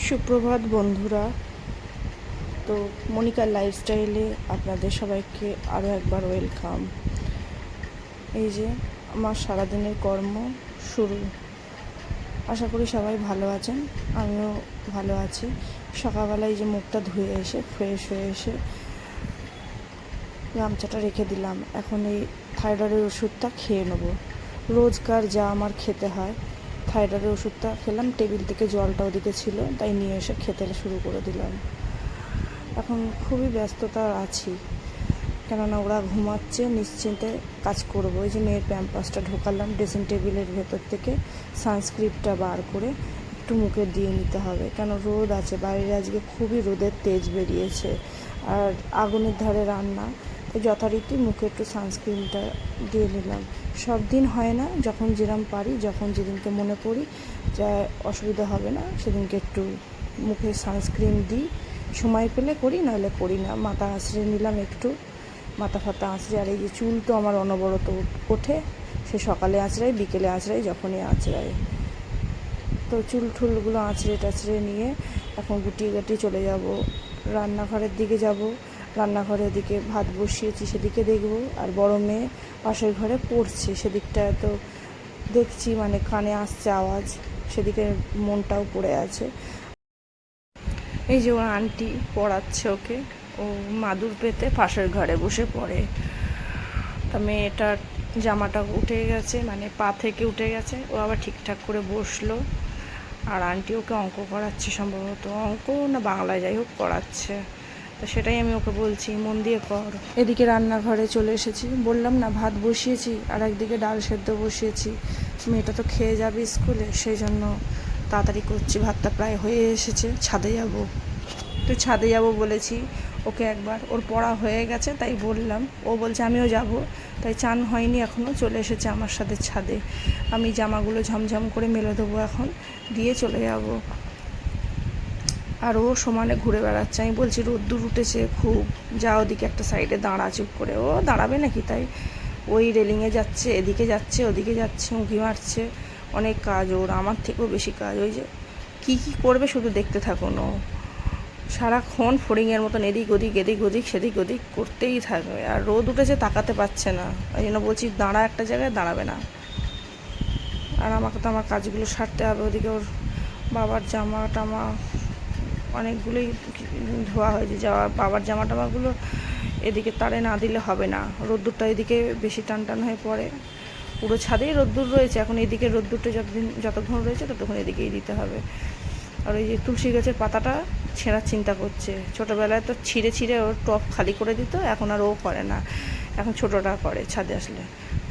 সুপ্রভাত বন্ধুরা। তো মনিকার লাইফস্টাইলে আপনাদের সবাইকে আরও একবার ওয়েলকাম। এই যে আমার সারাদিনের কর্ম শুরু। আশা করি সবাই ভালো আছেন, আমিও ভালো আছি। সকালবেলায় এই যে মুখটা ধুয়ে এসে ফ্রেশ হয়ে এসে গামছাটা রেখে দিলাম। এখন এই থাইরয়েডের ওষুধটা খেয়ে নেবো। রোজকার যা আমার খেতে হয়, থাইরয়েডের ওষুধটা খেলাম, টেবিল থেকে জলটা ওদিকে ছিল তাই নিয়ে এসে খেতে শুরু করে দিলাম। এখন খুবই ব্যস্ততা আছি, কেননা ওরা ঘুমাচ্ছে, নিশ্চিন্তে কাজ করবো। এই যে মেয়ের প্যাম্পাসটা ঢোকালাম ড্রেসিং টেবিলের ভেতর থেকে, সানস্ক্রিনটা বার করে একটু মুখে দিয়ে নিতে হবে, কেন রোদ আছে বাইরে, আজকে খুবই রোদের তেজ বেরিয়েছে আর আগুনের ধারে রান্না, তো যথারীতি মুখে একটু সানস্ক্রিনটা দিয়ে নিলাম। সব দিন হয় না, যখন যেরম পারি, যখন যেদিনকে মনে করি যা অসুবিধা হবে না সেদিনকে একটু মুখে সানস্ক্রিন দিই। সময় পেলে করি, নাহলে করি না। মাথা আঁচড়ে নিলাম একটু, মাথা ফাতা আঁচড়ে। আর এই যে চুল তো আমার অনবরত ওঠে, সে সকালে আঁচড়াই, বিকেলে আঁচড়াই, যখনই আঁচড়াই। তো চুল ঠুলগুলো আঁচড়ে টাচড়ে নিয়ে এখন গুটিয়ে গাটিয়ে চলে যাব, রান্নাঘরের দিকে যাব। রান্নাঘরের দিকে ভাত বসিয়েছি, সেদিকে দেখব। আর বড় মেয়ে পাশের ঘরে পড়ছে, সেদিকটা তো দেখছি, মানে কানে আসছে আওয়াজ, সেদিকে মনটাও পড়ে আছে। এই যে ওর আন্টি পড়াচ্ছে ওকে, ও মাদুর পেতে পাশের ঘরে বসে পড়ে। তা মেয়েটার জামাটা উঠে গেছে, মানে পা থেকে উঠে গেছে, ও আবার ঠিকঠাক করে বসলো। আর আন্টি ওকে অঙ্ক করাচ্ছে, সম্ভবত অঙ্ক না বাংলায়, যাই হোক করাচ্ছে। তো সেটাই আমি ওকে বলছি মন দিয়ে কর। এদিকে রান্নাঘরে চলে এসেছি, বললাম না ভাত বসিয়েছি, আর একদিকে ডাল সেদ্ধ বসিয়েছি। মেয়েটা তো খেয়ে যাবে স্কুলে, সেই জন্য তাড়াতাড়ি করছি। ভাতটা প্রায় হয়ে এসেছে, ছাদে যাব। তো ছাদে যাব বলেছি ওকে একবার, ওর পড়া হয়ে গেছে তাই বললাম। ও বলছে আমিও যাব, তাই চান হয়নি এখনও, চলে এসেছে আমার সাথে ছাদে। আমি জামাগুলো ঝমঝম করে মেলে দেবো এখন, দিয়ে চলে যাব। আর ও সমানে ঘুরে বেড়াচ্ছে। আমি বলছি রোদ্দুর উঠেছে খুব, যা ওদিকে একটা সাইডে দাঁড়া চুপ করে। ও দাঁড়াবে নাকি, তাই ওই রেলিংয়ে যাচ্ছে, এদিকে যাচ্ছে, ওদিকে যাচ্ছে, উঁকি মারছে। অনেক কাজ ওর, আমার থেকেও বেশি কাজ। ওই যে কী কী করবে শুধু দেখতে থাকুন। ও সারাক্ষণ ফড়িংয়ের মতন এদিক ওদিক, এদিক ওদিক, সেদিক ওদিক করতেই থাকবে। আর রোদ উঠেছে, তাকাতে পারছে না, ওই জন্য বলছি দাঁড়া একটা জায়গায়, দাঁড়াবে না। আর আমাকে তো আমার কাজগুলো সারতে হবে। ওদিকে ওর বাবার জামা টামা অনেকগুলোই ধোয়া হয়েছে, বাবার জামা টামাগুলো এদিকে তারে না দিলে হবে না। রোদ্দুরটা এদিকে বেশি টান টান হয়ে পড়ে, পুরো ছাদেই রোদ্দুর রয়েছে। এখন এদিকে রোদ্দুরটা যতক্ষণ রয়েছে ততক্ষণ এদিকেই দিতে হবে। আর ওই যে তুলসী গাছের পাতাটা ছেঁড়ার চিন্তা করছে। ছোটোবেলায় তো ছিঁড়ে ছিঁড়ে ওর টপ খালি করে দিত, এখন আর ও করে না, এখন ছোটোটা করে ছাদে আসলে।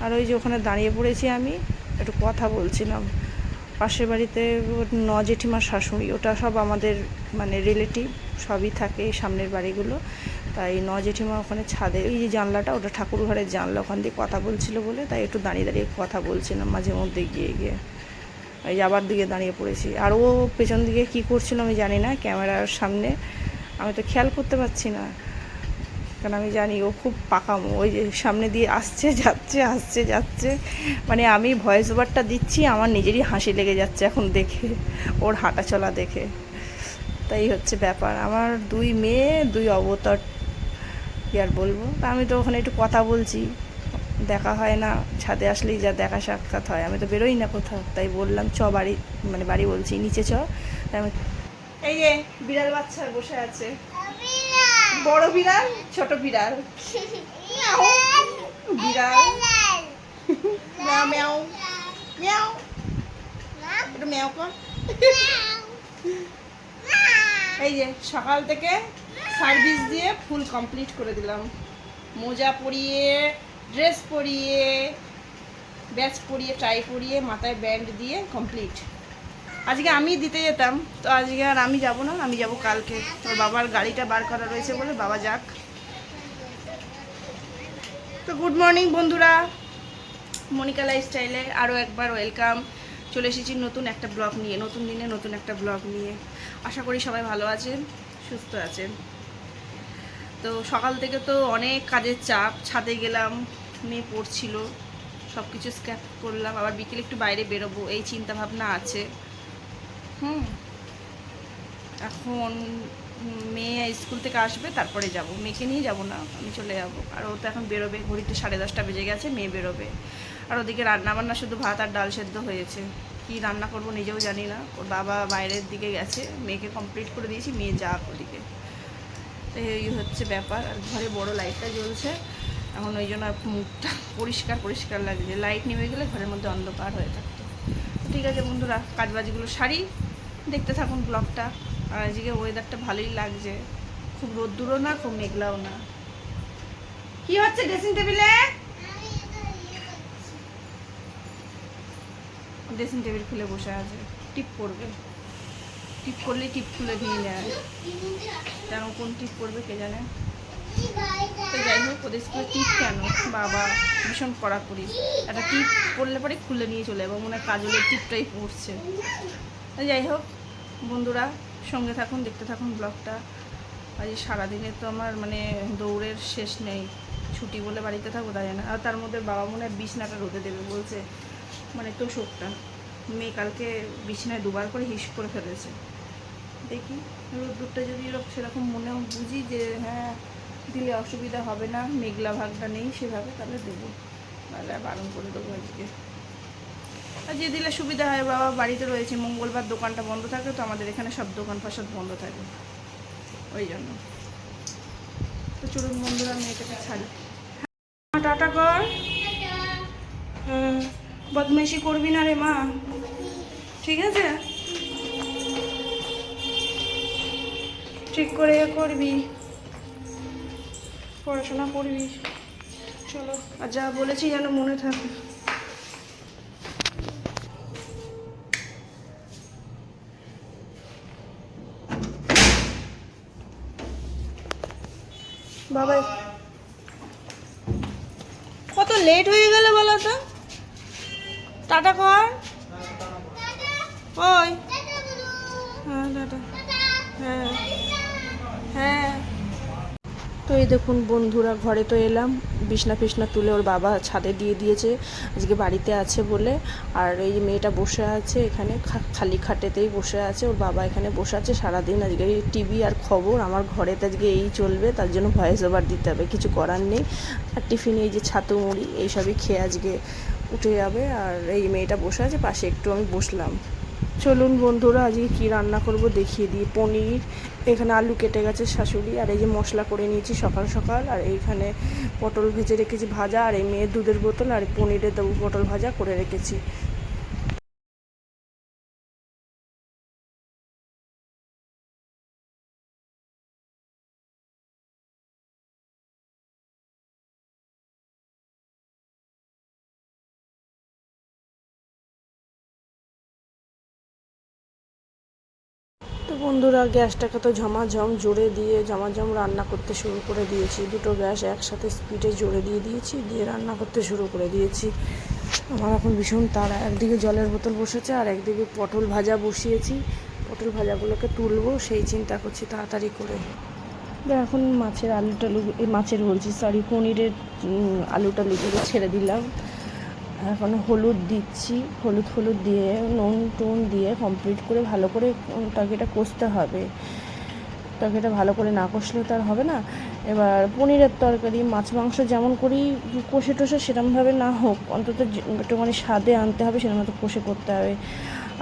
আর ওই যে ওখানে দাঁড়িয়ে পড়েছি আমি, একটু কথা বলছিলাম। পাশের বাড়িতে জেঠিমার শাশুড়ি, ওটা সব আমাদের মানে রিলেটিভ, সবই থাকে সামনের বাড়িগুলো। তাই জেঠিমা ওখানে ছাদে, ওই যে জানলাটা, ওটা ঠাকুর ঘরের জানলা, ওখান দিয়ে কথা বলছিল বলে তাই একটু দাঁড়িয়ে দাঁড়িয়ে কথা বলছিলাম মাঝে মধ্যে গিয়ে গিয়ে। ওই আবার দিকে দাঁড়িয়ে পড়েছি। আর ও পেছন দিকে কী করছিল আমি জানি না, ক্যামেরার সামনে আমি তো খেয়াল করতে পারছি না, কারণ আমি জানি ও খুব পাকামো। ওই যে সামনে দিয়ে আসছে যাচ্ছে, আসছে যাচ্ছে, মানে আমি ভয়েস ওভারটা দিচ্ছি, আমার নিজেরই হাসি লেগে যাচ্ছে এখন দেখে, ওর হাঁটা চলা দেখে। তাই হচ্ছে ব্যাপার, আমার দুই মেয়ে, দুই অবতার, কি আর বলবো। আমি তো ওখানে একটু কথা বলছি, দেখা হয় না, ছাদে আসলেই যা দেখা সাক্ষাৎ হয়, আমি তো বেরোই না কোথাও। তাই বললাম চ বাড়ি, মানে বাড়ি বলছি নিচে চ। তাই আমি, এই যে বিড়াল বাচ্চা বসে আছে, বড় বিড়াল ছোট বিড়াল, বিড়াল ম্যাও ম্যাও ম্যাও, একটু ম্যাও কর। এই যে সকাল থেকে সার্ভিস দিয়ে ফুল কমপ্লিট করে দিলাম। মোজা পরিয়ে, ড্রেস পরিয়ে, ব্যাচ পরিয়ে, টাই পরিয়ে, মাথায় ব্যান্ড দিয়ে কমপ্লিট। আজকে আমি দিতে যেতাম, তো আজকে আর আমি যাব না, আমি যাব কালকে। তোর বাবার গাড়িটা বার করা রয়েছে বলে বাবা যাক। তো গুড মর্নিং বন্ধুরা, মনিকা লাইফস্টাইলে আরও একবার ওয়েলকাম। চলে এসেছি নতুন একটা ব্লগ নিয়ে, নতুন দিনে নতুন একটা ব্লগ নিয়ে। আশা করি সবাই ভালো আছেন, সুস্থ আছেন। তো সকাল থেকে তো অনেক কাজের চাপ, ছাদে গেলাম, মেয়ে পড়ছিল, সব কিছু স্ক্যাপ করলাম। আবার বিকেলে একটু বাইরে বেরোবো এই চিন্তা ভাবনা আছে। এখন মেয়ে স্কুল থেকে আসবে, তারপরে যাব। মেয়েকে নিয়ে যাব না, আমি চলে যাব। আর ও তো এখন বেরোবে, ঘড়িতে 10:30 বেজে গেছে, মেয়ে বেরোবে। আর ওদিকে রান্নাবান্না শুধু ভাত আর ডাল সেদ্ধ হয়েছে। কি রান্না করব নিজেও জানি না। ওর বাবা বাইরের দিকে গেছে, মেয়েকে কমপ্লিট করে দিয়েছি, মেয়ে যাক ওদিকে। তো এই হচ্ছে ব্যাপার। আর ঘরে বড় লাইটটা জ্বলছে এখন, ওই জন্য মুখটা পরিষ্কার পরিষ্কার লাগছে। লাইট নেমে গেলে ঘরের মধ্যে অন্ধকার হয়ে থাকতো। ঠিক আছে বন্ধুরা, কাজবাজগুলো সারি, দেখতে থাকুন ব্লগটা। আর আজকে ওয়েদারটা ভালোই লাগছে, খুব রোদ্দুরও না, খুব মেঘলাও না। কি হচ্ছে ড্রেসিং টেবিলে? ড্রেসিং টেবিল খুলে বসে আছে, টিপ করবে। টিপ করলে টিপ খুলে দিয়ে নেয়, যেন কোন টিপ করবে কে জানে। তো যাই হোক, ওদের স্কুলে টিপ কেন বাবা ভীষণ কড়াকড়ি। একটা টিপ পড়লে পরে খুলে নিয়ে চলে এবং মনে হয় কাজলের টিপটাই পড়ছে। যাই হোক বন্ধুরা, সঙ্গে থাকুন, দেখতে থাকুন ব্লগটা। আজ সারাদিনে তো আমার মানে দৌড়ের শেষ নেই। ছুটি বলে বাড়িতে থাকবো তাই না। আর তার মধ্যে বাবা মনে হয় বিছনাটা রোদে দেবে বলছে, মানে তোষকটা। মেয়ে কালকে বিছনায় দুবার করে হিস করে ফেলেছে। দেখি রোদ্দুরটা যদি সেরকম মনেও বুঝি যে হ্যাঁ দিলে অসুবিধা হবে না, মেঘলা ভাগটা নেই সেভাবে, তাহলে দেবো, তাহলে বারণ করে দেবো আজকে। আর যে দিলে সুবিধা হয়, বাবা বাড়িতে রয়েছে, মঙ্গলবার দোকানটা বন্ধ থাকে, তো আমাদের এখানে সব দোকান ফাসাদ বন্ধ থাকে, ওই জন্য। তো চলুন বন্ধুরা, মেয়েটাকে ছাড়ি। টাটা কর। বদমাইশি করবি না রে মা, ঠিক আছে? ঠিক করে করবি, পড়াশোনা করবি। চলো, আর যা বলেছি যেন মনে থাকে। বাবা কত লেট হয়ে গেল বলো তো। টাটা কর। ওই হ্যাঁ টাটা। হ্যাঁ হ্যাঁ। তো এই দেখুন বন্ধুরা, ঘরে তো এলাম, বিছনা ফিসনা তুলে ওর বাবা ছাদে দিয়ে দিয়েছে, আজকে বাড়িতে আছে বলে। আর এই যে মেয়েটা বসে আছে এখানে, খালি খাটেতেই বসে আছে, ওর বাবা এখানে বসে আছে সারাদিন। আজকে এই টিভি আর খবর আমার ঘরেতে আজকে এই চলবে, তার জন্য ভয়েস ওভার দিতে হবে, কিছু করার নেই। আর টিফিনে এই যে ছাতু মুড়ি এইসবই খেয়ে আজকে উঠে যাবে। আর এই মেয়েটা বসে আছে পাশে, একটু আমি বসলাম। চলুন বন্ধুরা, আজকে কী রান্না করব দেখিয়ে দিই। পনির, এখানে আলু কেটে গেছে শাশুড়ি, আর এই যে মশলা করে নিয়েছি সকাল সকাল। আর এইখানে পটল ভেজে রেখেছি ভাজা, আর এই মেয়ের দুধের বোতল, আর পনিরের দেবো পটল ভাজা করে রেখেছি। তো বন্ধুরা, গ্যাসটাকে তো ঝমাঝম জোরে দিয়ে ঝমাঝম রান্না করতে শুরু করে দিয়েছি। দুটো গ্যাস একসাথে স্পিডে জোরে দিয়ে দিয়েছি, দিয়ে রান্না করতে শুরু করে দিয়েছি। আমার এখন ভীষণ তাড়া, একদিকে জলের বোতল বসেছে আর একদিকে পটল ভাজা বসিয়েছি। পটল ভাজাগুলোকে তুলবো সেই চিন্তা করছি তাড়াতাড়ি করে। এখন মাছের মাছের বলছি সরি, পনিরের আলুটা লুগুলো ছেড়ে দিলাম। এখন হলুদ দিচ্ছি, হলুদ দিয়ে নুন টুন দিয়ে কমপ্লিট করে ভালো করে তরকারিটা কষতে হবে। তরকারিটা ভালো করে না কষলে তো আর হবে না। এবার পনিরের তরকারি মাছ মাংস যেমন করি কষে টষে, সেরকমভাবে না হোক, অন্তত একটুখানি স্বাদে আনতে হবে, সেরকম মতো কষে করতে হবে।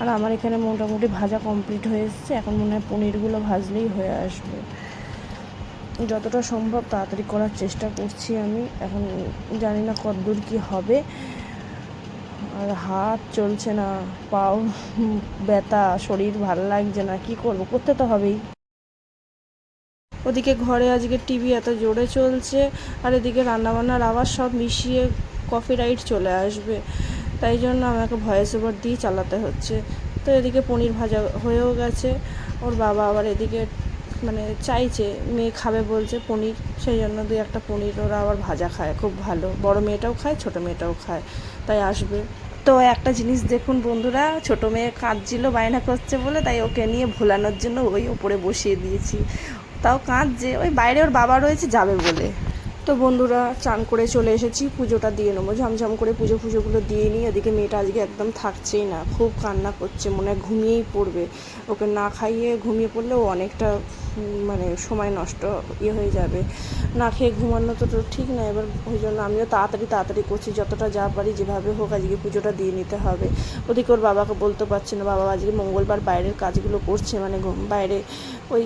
আর আমার এখানে মোটামুটি ভাজা কমপ্লিট হয়ে এসছে, এখন মনে হয় পনিরগুলো ভাজলেই হয়ে আসবে। যতটা সম্ভব তাড়াতাড়ি করার চেষ্টা করছি আমি। এখন জানি না কতদূর কী হবে। আর হাত চলছে না, পাও ব্যথা, শরীর ভালো লাগছে না, কি করব, করতে তো হবেই। ওদিকে ঘরে আজকে টিভি এত জোরে চলছে, আর এদিকে রান্নাবান্নার আওয়াজ সব মিশিয়ে কপিরাইট চলে আসবে, তাই জন্য আমাকে ভয়েস ওভার দিয়ে চালাতে হচ্ছে। তো এদিকে পনির ভাজা হয়েও গেছে, ওর বাবা আবার এদিকে মানে চাইছে, মেয়ে খাবে বলছে পনির, সেই জন্য দুই একটা পনির ওরা আবার ভাজা খায় খুব ভালো, বড় মেয়েটাও খায় ছোটো মেয়েটাও খায়, তাই আসবে। তো একটা জিনিস দেখুন বন্ধুরা, ছোটো মেয়ে কাঁদছিল বায়না করছে বলে, তাই ওকে নিয়ে ভোলানোর জন্য ওই ওপরে বসিয়ে দিয়েছি। তাও কাঁদছে, ওই বাইরে ওর বাবা রয়েছে যাবে বলে। তো বন্ধুরা চান করে চলে এসেছি, পুজোটা দিয়ে নেবো, ঝমঝম করে পুজোগুলো দিয়ে নিই। এদিকে মেয়েটা আজকে একদম থাকছেই না, খুব কান্না করছে, মনে হয় ঘুমিয়েই পড়বে। ওকে না খাইয়ে ঘুমিয়ে পড়লেও অনেকটা মানে সময় নষ্ট হয়ে যাবে। না খেয়ে ঘুমানো তো ঠিক না। এবার ওই জন্য আমিও তাড়াতাড়ি করছি, যতটা যা পারি যেভাবে হোক আজকে পুজোটা দিয়ে নিতে হবে। ওদিকে ওর বাবাকে বলতে পারছি না, বাবা আজকে মঙ্গলবার বাইরের কাজগুলো করছে, মানে বাইরে ওই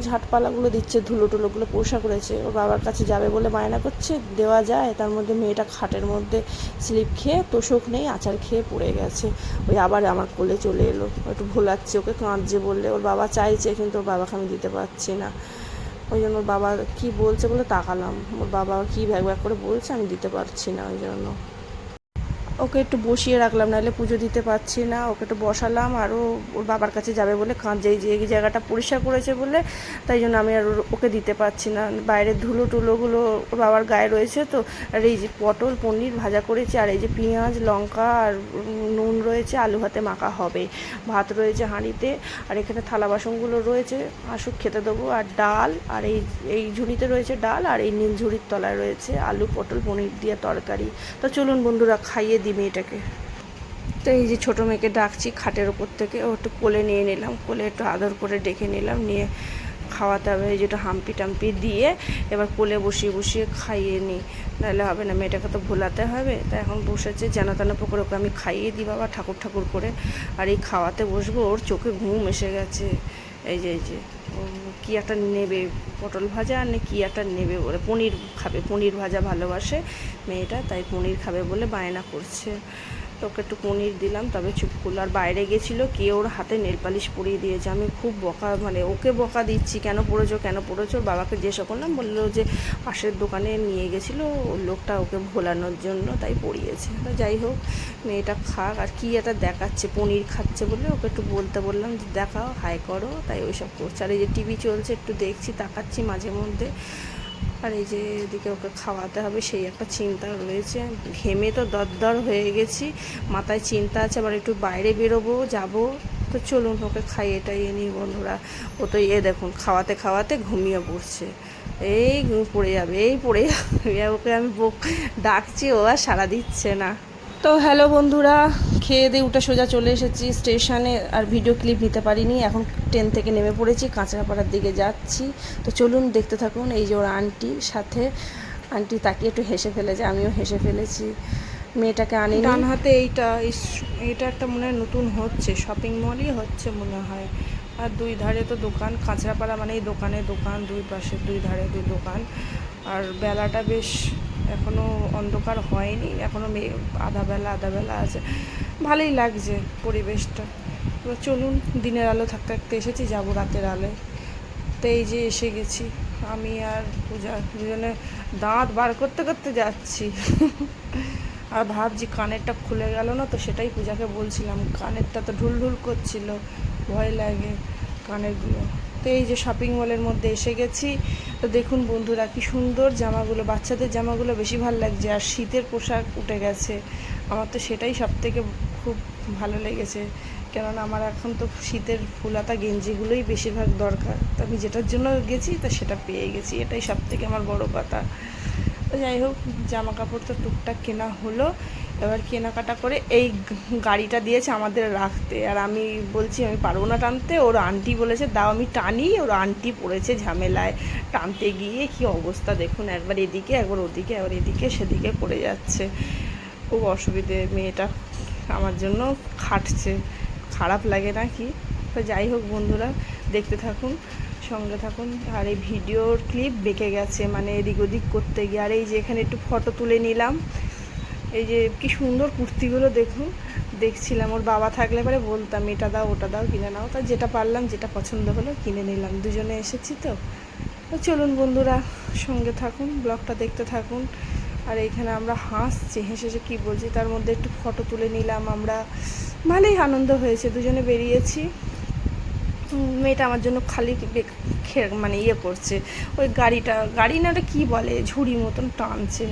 ঝাঁটপালাগুলো দিচ্ছে, ধুলোগুলো পোষা করেছে। ওর বাবার কাছে যাবে বলে বায়না করছে, দেওয়া যায়? তার মধ্যে মেয়েটা খাটের মধ্যে স্লিপ খেয়ে, তোষক নেই, আচার খেয়ে পড়ে গেছে। ওই আবার আমার কোলে চলে এলো, একটু ভোলাচ্ছে, ওকে কাঁদছে বললে। ওর বাবা চাইছে, কিন্তু ওর বাবাকে আমি দিতে পারছি না। ওই জন্য ওর বাবা কী বলছে বলে তাকালাম, ওর বাবা কী ভ্যাগ করে বলছে, আমি দিতে পারছি না। ওই জন্য ওকে একটু বসিয়ে রাখলাম, নাহলে পুজো দিতে পারছি না। ওকে একটু বসালাম, আরও ওর বাবার কাছে যাবে বলে কাঁদছে, যে এই জায়গাটা পরিষ্কার করেছে বলে, তাই জন্য আমি আর ওকে দিতে পারছি না। বাইরের ধুলোগুলো ওর বাবার গায়ে রয়েছে তো। আর এই যে পটল পনির ভাজা করেছি, আর এই যে পেঁয়াজ লঙ্কা আর নুন রয়েছে, আলু ভাতে মাখা হবে। ভাত রয়েছে হাঁড়িতে, আর এখানে থালা বাসনগুলো রয়েছে, আসুক খেতে দেবো। আর ডাল, আর এই ঝুড়িতে রয়েছে ডাল, আর এই নীল ঝুড়ির তলায় রয়েছে আলু পটল পনির দিয়ে তরকারি। তো চলুন বন্ধুরা, খাইয়ে দিই মেয়েটাকে। তো এই যে ছোটো মেয়েকে ডাকছি খাটের ওপর থেকে, ও একটু কোলে নিয়ে নিলাম, কোলে একটু আদর করে ডেকে নিলাম, নিয়ে খাওয়াতে হবে। এই যেটা হাম্পি টাম্পি দিয়ে এবার কোলে বসিয়ে খাইয়ে নিই, নাহলে হবে না, মেয়েটাকে তো ভোলাতে হবে। তাই এখন বসেছে, যেন তেন পুকুর, ওকে আমি খাইয়ে দিই বাবা ঠাকুর করে। আর এই খাওয়াতে বসবো, ওর চোখে ঘুম এসে গেছে। এই যে ও কী একটা নেবে, পটল ভাজা আর কী একটা নেবে বলে, পনির খাবে, পনির ভাজা ভালোবাসে মেয়েটা, তাই পনির খাবে বলে বায়না করছে। ওকে একটু পনির দিলাম, তবে চুপ করলো। আর বাইরে গেছিলো, কে ওর হাতে নেল পালিশ পরিয়ে দিয়েছে। আমি খুব বকা, মানে ওকে বকা দিচ্ছি, কেন পড়েছো। ওর বাবাকে জিজ্ঞাসা করলাম, বললো যে পাশের দোকানে নিয়ে গেছিলো ওর লোকটা ওকে ভোলানোর জন্য, তাই পড়িয়েছে। তো যাই হোক, মেয়েটা খাক। আর কী একটা দেখাচ্ছে, পনির খাচ্ছে বলে ওকে একটু বলতে বললাম যে দেখাও, হাই করো, তাই ওইসব করছে। আর এই যে টিভি চলছে, একটু দেখছি, তাকাচ্ছি মাঝে মধ্যে। আর এই যে এদিকে ওকে খাওয়াতে হবে, সেই একটা চিন্তা রয়েছে। ঘেমে তো দরদর হয়ে গেছি, মাথায় চিন্তা আছে, আবার একটু বাইরে বেরোবো, যাবো। তো চলুন ওকে খাইয়ে টাইয়ে নিই বন্ধুরা। ও তো দেখুন খাওয়াতে ঘুমিয়ে পড়ছে। পড়ে যাবে, ওকে আমি ডাকছি, ও আর সাড়া দিচ্ছে না। তো হ্যালো বন্ধুরা, খেয়ে দিয়ে উঠে সোজা চলে এসেছি স্টেশনে, আর ভিডিও ক্লিপ নিতে পারিনি। এখন ট্রেন থেকে নেমে পড়েছি, কাঁচরাপাড়ার দিকে যাচ্ছি। তো চলুন দেখতে থাকুন। এই যে ওর আন্টির সাথে, আন্টি তাকিয়ে একটু হেসে ফেলেছে, আমিও হেসে ফেলেছি। মেয়েটাকে আনি, ডান হাতে এইটা একটা মনে হয় নতুন হচ্ছে, শপিং মলই হচ্ছে মনে হয়। আর দুই ধারে তো দোকান, কাঁচরাপাড়া মানে এই দোকান, দুই পাশে দুই ধারে দুই দোকান। আর বেলাটা বেশ এখনও অন্ধকার হয়নি, এখনও আধা বেলা আছে, ভালোই লাগছে পরিবেশটা। এবার চলুন, দিনের আলো থাকতে থাকতে এসেছি, যাবো রাতের আলোয়। তো এই যে এসে গেছি, আমি আর পূজা দুজনে দাঁত বার করতে করতে যাচ্ছি। আর ভাবছি কানেরটা খুলে গেল না, তো সেটাই পূজাকে বলছিলাম, কানেরটা তো ঢুল করছিল, ভয় লাগে কানেরগুলো। তো এই যে শপিং মলের মধ্যে এসে গেছি। তো দেখুন বন্ধুরা, কি সুন্দর জামাগুলো, বাচ্চাদের জামাগুলো বেশি ভালো লাগছে। আর শীতের পোশাক উঠে গেছে, আমার তো সেটাই সবথেকে খুব ভালো লেগেছে। কেননা আমার এখন তো শীতের ফুলাতা গেঞ্জিগুলোই বেশিরভাগ দরকার। তো আমি যেটার জন্য গেছি, তো সেটা পেয়ে গেছি, এটাই সবথেকে আমার বড় কথা। তো যাই হোক, জামা কাপড় তো টুকটাক কেনা হলো। এবার কেনাকাটা করে এই গাড়িটা দিয়েছে আমাদের রাখতে, আর আমি বলছি আমি পারবো না টানতে। ওর আন্টি বলেছে দাও আমি টানি, ওর আন্টি পড়েছে ঝামেলায়, টানতে গিয়ে কি অবস্থা দেখুন, একবার এদিকে একবার ওদিকে, একবার এদিকে সেদিকে পড়ে যাচ্ছে। খুব অসুবিধে, মেয়েটা আমার জন্য খাটছে, খারাপ লাগে না কি। তো যাই হোক বন্ধুরা, দেখতে থাকুন, সঙ্গে থাকুন। আর এই ভিডিওর ক্লিপ বেঁকে গেছে, মানে এদিক ওদিক করতে গিয়ে। আর এই যে এখানে একটু ফটো তুলে নিলাম, এই যে কি সুন্দর কুর্তিগুলো দেখুন, দেখছিলাম। ওর বাবা থাকলে পরে বলতাম এটা দাও ওটা দাও কিনে নাও, তা যেটা পারলাম, যেটা পছন্দ হলো কিনে নিলাম। দুজনে এসেছি তো। চলুন বন্ধুরা, সঙ্গে থাকুন, ব্লগটা দেখতে থাকুন। আর এইখানে আমরা হেসে কী বলছি, তার মধ্যে একটু ফটো তুলে নিলাম আমরা, ভালোই আনন্দ হয়েছে। দুজনে বেরিয়েছি, মেয়েটা আমার জন্য খালি মানে করছে, ওই গাড়ি না, ওটা কী বলে, ঝুড়ি মতন টানছে।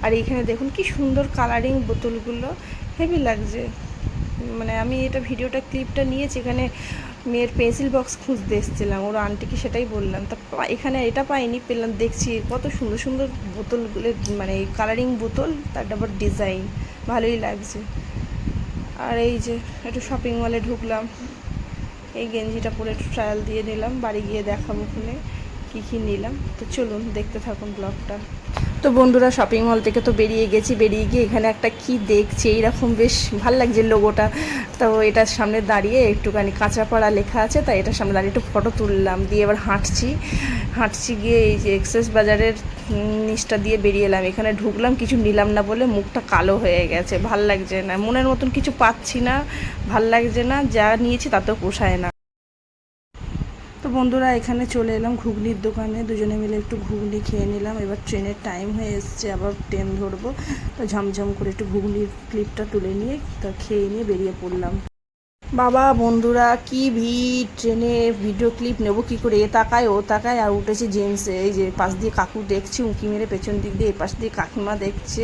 আর এইখানে দেখুন কি সুন্দর কালারিং বোতলগুলো, হেভি লাগছে। মানে আমি এটা ভিডিওটা ক্লিপটা নিয়েছি, এখানে মেয়ের পেন্সিল বক্স খুঁজতে এসেছিলাম, ওর আন্টিকে সেটাই বললাম। তা এখানে এটা পাইনি, পেলাম, দেখছি কত সুন্দর সুন্দর বোতলগুলো, মানে কালারিং বোতল, তার আবার ডিজাইন ভালোই লাগছে। আর এই যে একটু শপিং মলে ঢুকলাম, এই গেঞ্জিটা পরে একটু ট্রায়াল দিয়ে নিলাম, বাড়ি গিয়ে দেখাবো খুলে কী কী নিলাম। তো চলুন দেখতে থাকুন ব্লগটা। তো বন্ধুরা, শপিং মল থেকে তো বেরিয়ে গেছি, বেরিয়ে গিয়ে এখানে একটা কি দেখছি, এইরকম বেশ ভাল লাগছে লোগোটা। তো এটার সামনে দাঁড়িয়ে একটুখানি কাঁচাপাড়া লেখা আছে, তাই এটার সামনে দাঁড়িয়ে একটু ফটো তুললাম, দিয়ে এবার হাঁটছি গিয়ে এই যে এক্সেস বাজারের নিচটা দিয়ে বেরিয়ে এলাম। এখানে ঢুকলাম, কিছু নিলাম না বলে মুখটা কালো হয়ে গেছে, ভাল লাগছে না, মনের মতন কিছু পাচ্ছি না, ভাল লাগছে না, যা নিয়েছি তাতেও পোষায় না। তো বন্ধুরা, এখানে চলে এলাম ঘুগনির দোকানে, দুজনে মিলে একটু ঘুগনি খেয়ে নিলাম। এবার ট্রেনের টাইম হয়ে এসছে, আবার ট্রেন ধরবো, তো ঝমঝম করে একটু ঘুগনির ক্লিপটা তুলে নিয়ে তা খেয়ে নিয়ে বেরিয়ে পড়লাম। বাবা বন্ধুরা, কি ভিড় ট্রেনে, ভিডিও ক্লিপ নেবো কী করে, এ তাকায় ও তাকায়, আর উঠেছে জেন্টসে। এই যে পাশ দিয়ে কাকু দেখছি উঁকি মেরে, পেছন দিক দিয়ে এপাশ দিয়ে কাকিমা দেখছে,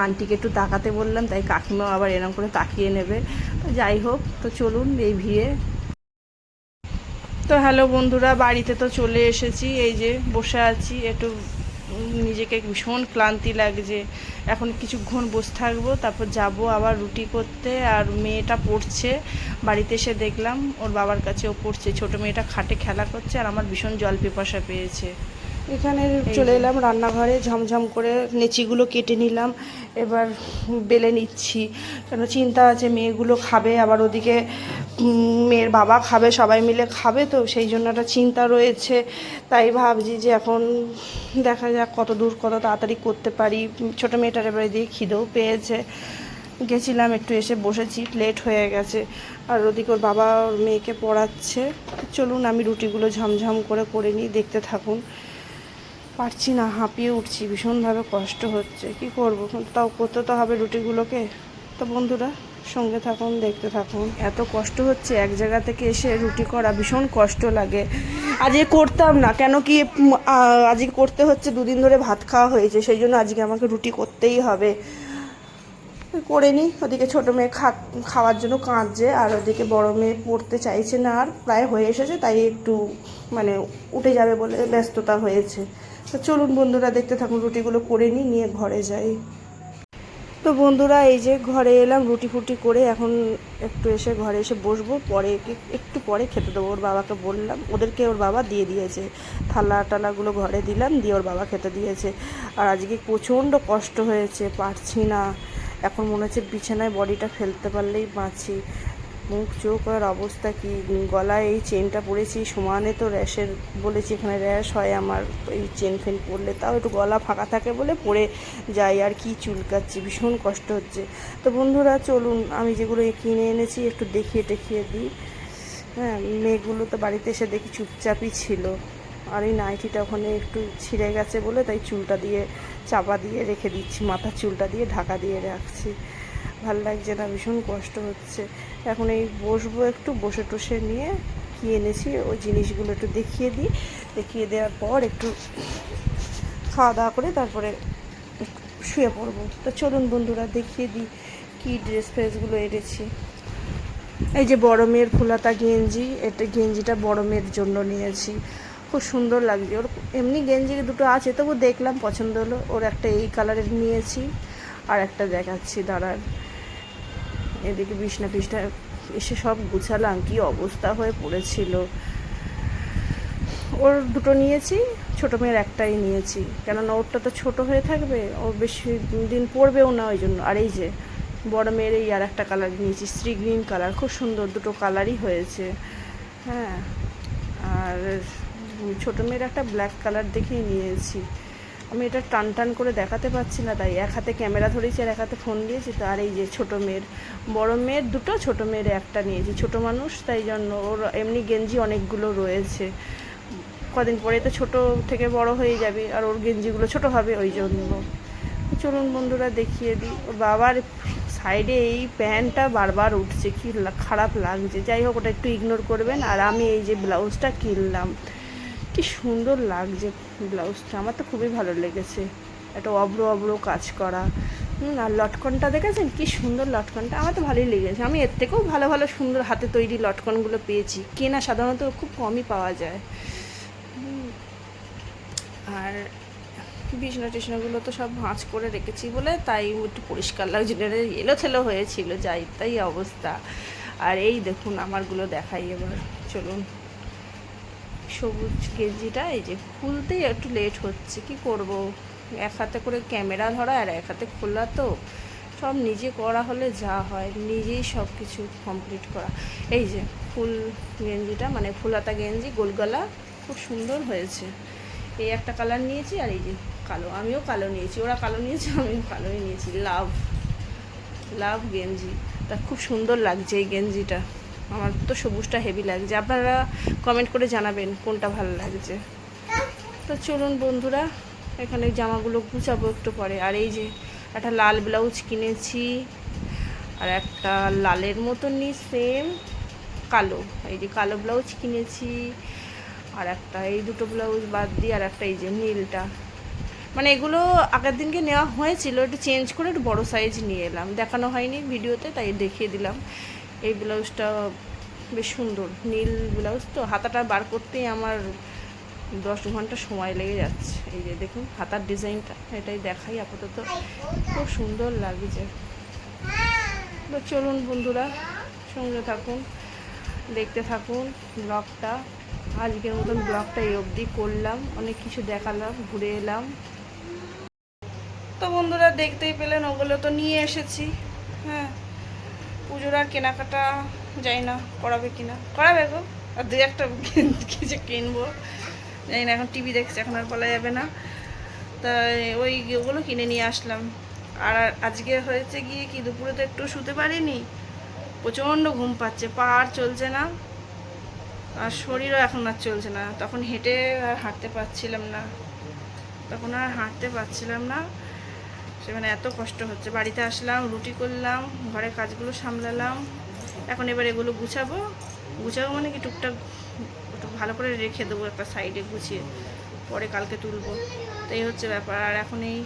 আন্টিকে একটু তাকাতে বললাম, তাই কাকিমাও আবার এরম করে তাকিয়ে নেবে। তো যাই হোক, তো চলুন এই ভিড়ে। তো হ্যালো বন্ধুরা, বাড়িতে তো চলে এসেছি, এই যে বসে আছি, একটু নিজেকে ভীষণ ক্লান্তি লাগছে। এখন কিছুক্ষণ বসে থাকবো, তারপর যাব আবার রুটি করতে। আর মেয়েটা পড়ছে, বাড়িতে এসে দেখলাম ওর বাবার কাছে ও পড়ছে, ছোটো মেয়েটা খাটে খেলা করছে, আর আমার ভীষণ জল পিপাসা পেয়েছে। এখানে চলে এলাম রান্নাঘরে, ঝমঝম করে নেচিগুলো কেটে নিলাম, এবার বেলে নিচ্ছি, কেন চিন্তা আছে মেয়েগুলো খাবে, আবার ওদিকে মেয়ের বাবা খাবে, সবাই মিলে খাবে, তো সেই জন্য একটা চিন্তা রয়েছে। তাই ভাবছি যে এখন দেখা যাক কত দূর কত তাড়াতাড়ি করতে পারি। ছোটো মেয়েটার এবারে দিয়ে খিদেও পেয়েছে, গেছিলাম একটু, এসে বসেছি, লেট হয়ে গেছে। আর ওদিকে ওর বাবা ওর মেয়েকে পড়াচ্ছে। চলুন আমি রুটিগুলো ঝমঝম করে নিই, দেখতে থাকুন। পারছি না, হাঁপিয়ে উঠছি, ভীষণভাবে কষ্ট হচ্ছে, কি করব, কিন্তু তাও করতে তো হবে রুটিগুলোকে। তো বন্ধুরা সঙ্গে থাকুন, দেখতে থাকুন। এত কষ্ট হচ্ছে, এক জায়গা থেকে এসে রুটি করা ভীষণ কষ্ট লাগে। আজকে করতাম না, কেন কি আজকে করতে হচ্ছে, দুদিন ধরে ভাত খাওয়া হয়েছে, সেই জন্য আজকে আমাকে রুটি করতেই হবে। করে নিই, ওদিকে ছোটো মেয়ে খাওয়ার জন্য কাঁদছে, আর ওদিকে বড় মেয়ে পড়তে চাইছে না, আর প্রায় হয়ে এসেছে, তাই একটু মানে উঠে যাবে বলে ব্যস্ততা হয়েছে। তো চলুন বন্ধুরা দেখতে থাকুন, রুটিগুলো করে নিয়ে ঘরে যাই। তো বন্ধুরা, এই যে ঘরে এলাম, রুটি ফুটি করে এখন একটু এসে ঘরে এসে বসবো, পরে একটু পরে খেতে দেবো। ওর বাবাকে বললাম, ওদেরকে ওর বাবা দিয়ে দিয়েছে, থালা টালাগুলো ঘরে দিলাম, দিয়ে ওর বাবা খেতে দিয়েছে। আর আজকে প্রচণ্ড কষ্ট হয়েছে, পারছি না, এখন মনে হচ্ছে বিছানায় বডিটা ফেলতে পারলেই বাঁচি। মুখ চোখ আর অবস্থা কি, গলায় এই চেনটা পরেছি সমানে, তো র্যাশের বলেছি, এখানে র্যাশ হয় আমার এই চেন ফেন পরলে, তাও একটু গলা ফাঁকা থাকে বলে পরে যাই, আর কি চুলকাচ্ছি, ভীষণ কষ্ট হচ্ছে। তো বন্ধুরা চলুন, আমি যেগুলো কিনে এনেছি একটু দেখিয়ে দিই। হ্যাঁ, মেয়েগুলো তো বাড়িতে এসে দেখি চুপচাপই ছিল, আর এই নাইটিটা ওখানে একটু ছিঁড়ে গেছে বলে তাই চুলটা দিয়ে চাপা দিয়ে রেখে দিচ্ছি, মাথার চুলটা দিয়ে ঢাকা দিয়ে রাখছি, ভাল লাগছে না, ভীষণ কষ্ট হচ্ছে। এখন এই বসবো, একটু বসে টসে নিয়ে কী এনেছি ওই জিনিসগুলো একটু দেখিয়ে দেওয়ার পর একটু খাওয়া দাওয়া করে তারপরে শুয়ে পড়বো। তো চলুন বন্ধুরা দেখিয়ে দিই কী ড্রেস ফ্রেসগুলো এনেছি। এই যে বড় মেয়ের ফুলাতা গেঞ্জি, এটা গেঞ্জিটা বড় মেয়ের জন্য নিয়েছি, খুব সুন্দর লাগছে ওর। এমনি গেঞ্জি দুটো আছে, তবু দেখলাম পছন্দ হলো, ওর একটা এই কালারের নিয়েছি, আর একটা দেখাচ্ছি দাঁড়ান। এদিকে বিছনা এসে সব গুছালাম, কি অবস্থা হয়ে পড়েছিল। ওর দুটো নিয়েছি, ছোটো মেয়ের একটাই নিয়েছি, কেননা ওরটা তো ছোটো হয়ে থাকবে, ও বেশি দিন পরবেও না, ওই জন্য। আর এই যে বড় মেয়ের এই আর একটা কালার নিয়েছি, শ্রী গ্রিন কালার, খুব সুন্দর, দুটো কালারই হয়েছে। হ্যাঁ, আর ছোটো মেয়ের একটা ব্ল্যাক কালার দেখেই নিয়েছি। আমি এটা টান করে দেখাতে পারছি না, তাই এক হাতে ক্যামেরা ধরেছি আর এক হাতে ফোন দিয়েছি। তো আর এই যে ছোটো মেয়ের, বড় মেয়ের দুটো, ছোটো মেয়ের একটা নিয়েছি, ছোটো মানুষ তাই জন্য। ওর এমনি গেঞ্জি অনেকগুলো রয়েছে, কদিন পরে তো ছোটো থেকে বড় হয়ে যাবে, আর ওর গেঞ্জিগুলো ছোটো হবে, ওই জন্য। চলুন বন্ধুরা দেখিয়ে দিই। ওর বাবার সাইডে এই প্যান্টটা বারবার উঠছে, কি খারাপ লাগছে, যাই হোক ওটা একটু ইগনোর করবেন। আর আমি এই যে ব্লাউজটা কিনলাম, কি সুন্দর লাগছে ব্লাউজটা, আমার তো খুবই ভালো লেগেছে, একটা অব্র কাজ করা, আর লটকনটা দেখেছেন কি সুন্দর লটকনটা, আমার তো ভালোই লেগেছে। আমি এর থেকেও ভালো ভালো সুন্দর হাতে তৈরি লটকনগুলো পেয়েছি, কেনা সাধারণত খুব কমই পাওয়া যায়। আর বিছনা টিছনাগুলো তো সব ভাঁজ করে রেখেছি বলে তাই একটু পরিষ্কার লাগছে, এলোথেলো হয়েছিল যাই তাই অবস্থা। আর এই দেখুন আমারগুলো দেখাই এবার, চলুন। সবুজ গেঞ্জিটা এই যে খুলতেই একটু লেট হচ্ছে, কি করব, এক হাতে করে ক্যামেরা ধরা আর এক হাতে খোলা, তো সব নিজে করা হলে যা হয়, নিজেই সব কিছু কমপ্লিট করা। এই যে ফুল গেঞ্জিটা, মানে ফুলাতা গেঞ্জি গোল গলা, খুব সুন্দর হয়েছে। এই একটা কালার নিয়েছি আর এই যে কালো, আমিও কালো নিয়েছি, ওরা কালো নিয়েছে আমিও কালোই নিয়েছি। লাভ লাভ গেঞ্জি, তা খুব সুন্দর লাগছে এই গেঞ্জিটা। আমার তো সবুজটা হেভি লাগছে, আপনারা কমেন্ট করে জানাবেন কোনটা ভালো লাগছে। তো চলুন বন্ধুরা, এখানে জামাগুলো গুছাবো একটু পরে। আর এই যে একটা লাল ব্লাউজ কিনেছি, আর একটা লালের মতনই সেম কালো, এই যে কালো ব্লাউজ কিনেছি। আর একটা এই দুটো ব্লাউজ বাদ দিয়ে আর একটা এই যে নীলটা, মানে এগুলো আগের দিনকে নেওয়া হয়েছিল, একটু চেঞ্জ করে একটু বড়ো সাইজ নিয়ে এলাম, দেখানো হয়নি ভিডিওতে তাই দেখিয়ে দিলাম। এই ব্লাউজটা বেশ সুন্দর, নীল ব্লাউজ, তো হাতাটা বার করতেই আমার 10 ঘন্টা সময় লেগে যাচ্ছে। এই যে দেখুন হাতার ডিজাইনটা, এটাই দেখাই আপাতত, খুব সুন্দর লাগছে। তো চলুন বন্ধুরা, সঙ্গে থাকুন, দেখতে থাকুন ব্লগটা। আজকের মতন ব্লগটা এই অবধি করলাম, অনেক কিছু দেখালাম, ঘুরে এলাম। তো বন্ধুরা দেখতেই পেলেন, ওগুলো তো নিয়ে এসেছি। হ্যাঁ, পুজোর আর কেনাকাটা যাই না করাবে কিনা, করাবে গো, আর দু একটা কিছু কিনবো, জানি না, এখন টিভি দেখছি, এখন আর বলা যাবে না। তাই ওগুলো কিনে নিয়ে আসলাম। আর আজকে হয়েছে গিয়ে কি, দুপুরে তো একটু শুতে পারিনি, প্রচণ্ড ঘুম পাচ্ছে, পা আর চলছে না, আর শরীরও এখন আর চলছে না। তখন হেঁটে আর হাঁটতে পারছিলাম না, সে মানে এত কষ্ট হচ্ছে। বাড়িতে আসলাম, রুটি করলাম, ঘরের কাজগুলো সামলালাম, এখন এবার এগুলো গুছাবো মানে কি টুকটাক একটু ভালো করে রেখে দেবো একটা সাইডে গুছিয়ে, পরে কালকে তুলবো। তো এই হচ্ছে ব্যাপার। আর এখন এই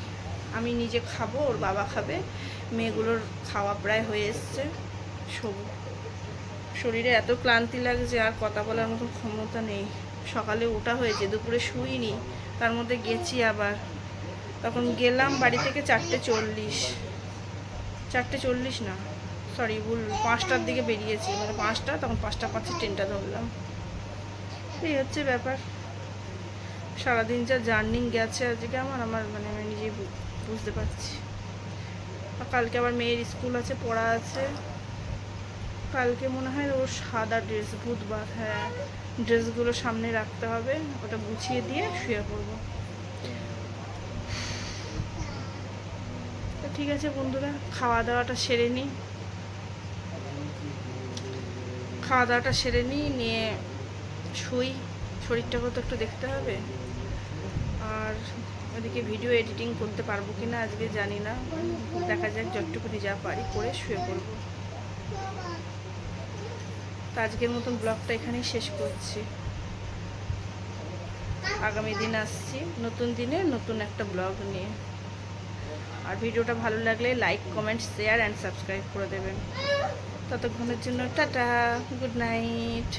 আমি নিজে খাবো, ওর বাবা খাবে, মেয়েগুলোর খাওয়া প্রায় হয়ে এসছে। শরীরে এত ক্লান্তি লাগছে, আর কথা বলার মতো ক্ষমতা নেই। সকালে ওঠা হয়েছে, দুপুরে শুইনি, তার মধ্যে গেছি আবার, তখন গেলাম বাড়ি থেকে 4:40 না, সরি ভুল, 5টার দিকে বেরিয়েছি, মানে 5টা, তখন 5:05 ট্রেনটা ধরলাম। এই হচ্ছে ব্যাপার, সারাদিন যা জার্নিং গেছে আজকে আমার মানে আমি নিজেই বুঝতে পারছি। আর কালকে আবার মেয়ের স্কুল আছে, পড়া আছে, কালকে মনে হয় ওর সাদা ড্রেস, বুধবার, হ্যাঁ, ড্রেসগুলো সামনে রাখতে হবে, ওটা গুছিয়ে দিয়ে শুয়ে পড়বো। তো ঠিক আছে বন্ধুরা, খাওয়া দাওয়াটা সেরে নিই, নিয়ে শুই, শরীরটাকেও তো একটু দেখতে হবে। আর ওদিকে ভিডিও এডিটিং করতে পারবো কি না আজকে জানি না, দেখা যাক, যতটুকুনি যা পারি করে শুয়ে পড়বো। তো আজকের মতন ব্লগটা এখানেই শেষ করছি, আগামী দিন আসছি নতুন দিনে নতুন একটা ব্লগ নিয়ে। আর ভিডিওটা ভালো লাগলে like, comment, share and subscribe করে দেবেন। ততক্ষণের জন্য টাটা, গুড নাইট।